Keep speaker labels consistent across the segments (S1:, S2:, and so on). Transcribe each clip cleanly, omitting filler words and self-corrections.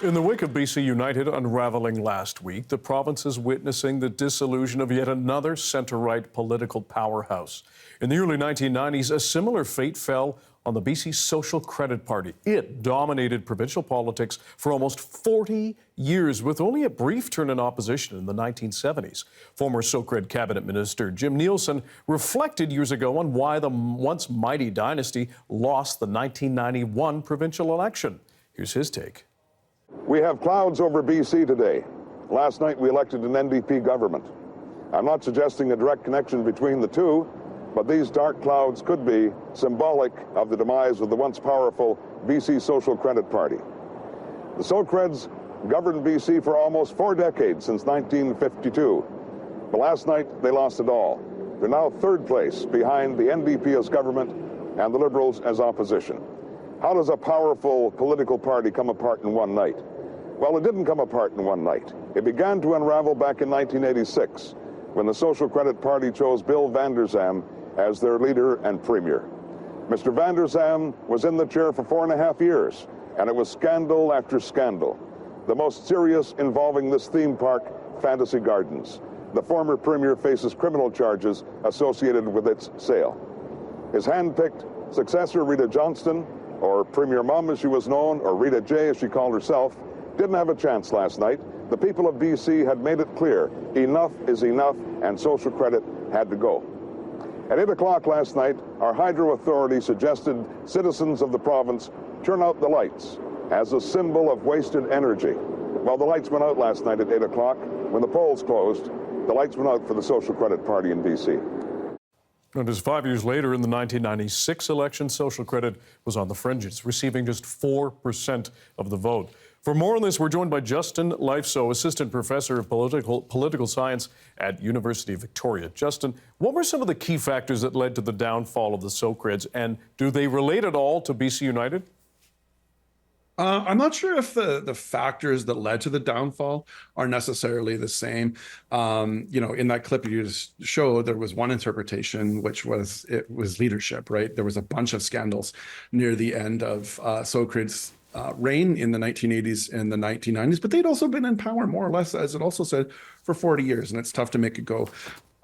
S1: In the wake of BC United unraveling last week, the province is witnessing the dissolution of yet another centre-right political powerhouse. In the early 1990s, a similar fate fell on the BC Social Credit Party. It dominated provincial politics for almost 40 years, with only a brief turn in opposition in the 1970s. Former Socreds cabinet minister Jim Nielsen reflected years ago on why the once mighty dynasty lost the 1991 provincial election. Here's his take.
S2: We have clouds over BC today. Last night we elected an NDP government. I'm not suggesting a direct connection between the two, but these dark clouds could be symbolic of the demise of the once powerful BC Social Credit Party. The Socreds governed BC for almost 4 decades, since 1952. But last night they lost it all. They're now third place behind the NDP as government and the Liberals as opposition. How does a powerful political party come apart in one night? Well, it didn't come apart in one night. It began to unravel back in 1986, when the Social Credit Party chose Bill Vander Zalm as their leader and premier. Mr. Vander Zalm was in the chair for 4.5 years, and it was scandal after scandal. The most serious involving this theme park, Fantasy Gardens. The former premier faces criminal charges associated with its sale. His hand-picked successor, Rita Johnston, or Premier Mom as she was known, or Rita J as she called herself, didn't have a chance last night. The people of BC had made it clear, enough is enough, and social credit had to go. At 8 o'clock last night, our hydro authority suggested citizens of the province turn out the lights as a symbol of wasted energy. Well, the lights went out last night at 8 o'clock. When the polls closed, the lights went out for the Social Credit Party in BC.
S1: And just 5 years later, in the 1996 election, Social Credit was on the fringes, receiving just 4% of the vote. For more on this, we're joined by Justin Leifso, Assistant Professor of Political Science at University of Victoria. Justin, what were some of the key factors that led to the downfall of the Socreds, and do they relate at all to BC United?
S3: I'm not sure if the factors that led to the downfall are necessarily the same. In that clip you just showed, there was one interpretation, which was it was leadership, right? There was a bunch of scandals near the end of Socreds' reign in the 1980s and the 1990s, but they'd also been in power more or less, as it also said, for 40 years, and it's tough to make it go.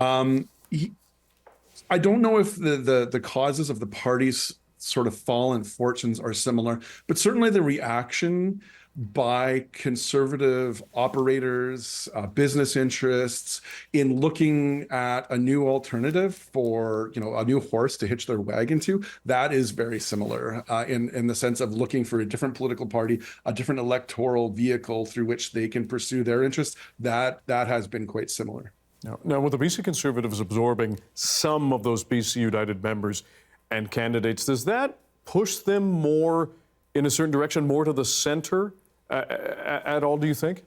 S3: I don't know if the causes of the party's sort of fallen fortunes are similar, but certainly the reaction by conservative operators, business interests, in looking at a new alternative for, a new horse to hitch their wagon to, that is very similar in the sense of looking for a different political party, a different electoral vehicle through which they can pursue their interests. That has been quite similar.
S1: Now, with the BC Conservatives absorbing some of those BC United members and candidates, does that push them more in a certain direction, more to the center at all, do you think?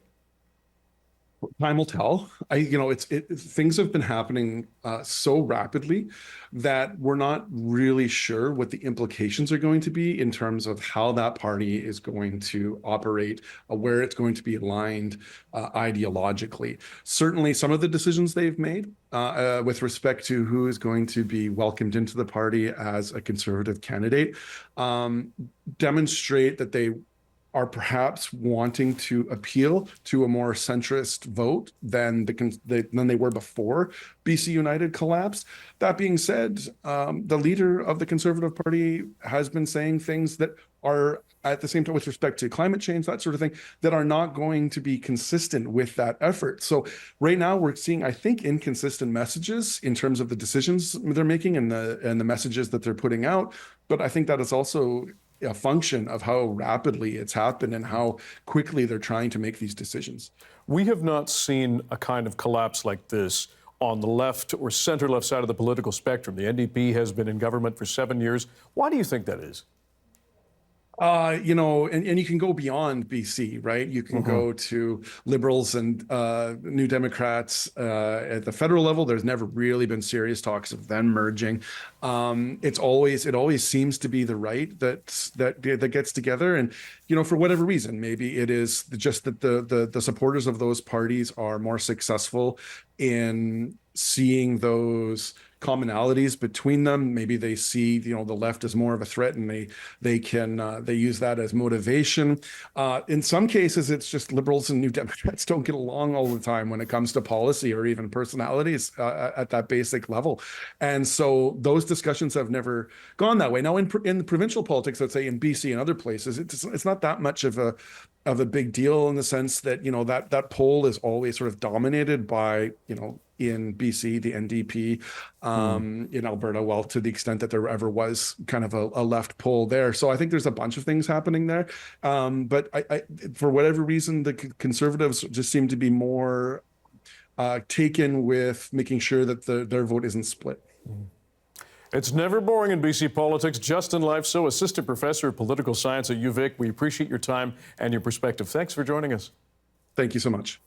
S3: Time will tell. Things have been happening so rapidly that we're not really sure what the implications are going to be in terms of how that party is going to operate, where it's going to be aligned ideologically. Certainly, some of the decisions they've made with respect to who is going to be welcomed into the party as a conservative candidate demonstrate that they are perhaps wanting to appeal to a more centrist vote than they were before BC United collapsed. That being said, the leader of the Conservative Party has been saying things that are, at the same time, with respect to climate change, that sort of thing, that are not going to be consistent with that effort. So right now we're seeing, I think, inconsistent messages in terms of the decisions they're making and the messages that they're putting out. But I think that is also a function of how rapidly it's happened and how quickly they're trying to make these decisions.
S1: We have not seen a kind of collapse like this on the left or center-left side of the political spectrum. The NDP has been in government for 7 years. Why do you think that is?
S3: And you can go beyond BC, right? You can go to Liberals and New Democrats at the federal level. There's never really been serious talks of them merging. It always seems to be the right that gets together, and for whatever reason, maybe it is just that the supporters of those parties are more successful in seeing those commonalities between them. Maybe they see, the left as more of a threat, and they use that as motivation. In some cases, it's just liberals and New Democrats don't get along all the time when it comes to policy or even personalities at that basic level. And so those discussions have never gone that way. Now, in the provincial politics, let's say in BC and other places, it's not that much of a big deal, in the sense that, that poll is always sort of dominated by, in BC, the NDP, in Alberta, well, to the extent that there ever was kind of a left poll there. So I think there's a bunch of things happening there. But I for whatever reason, the Conservatives just seem to be more taken with making sure that their vote isn't split.
S1: It's never boring in BC politics. Justin Leifso, Assistant Professor of Political Science at UVic. We appreciate your time and your perspective. Thanks for joining us.
S3: Thank you so much.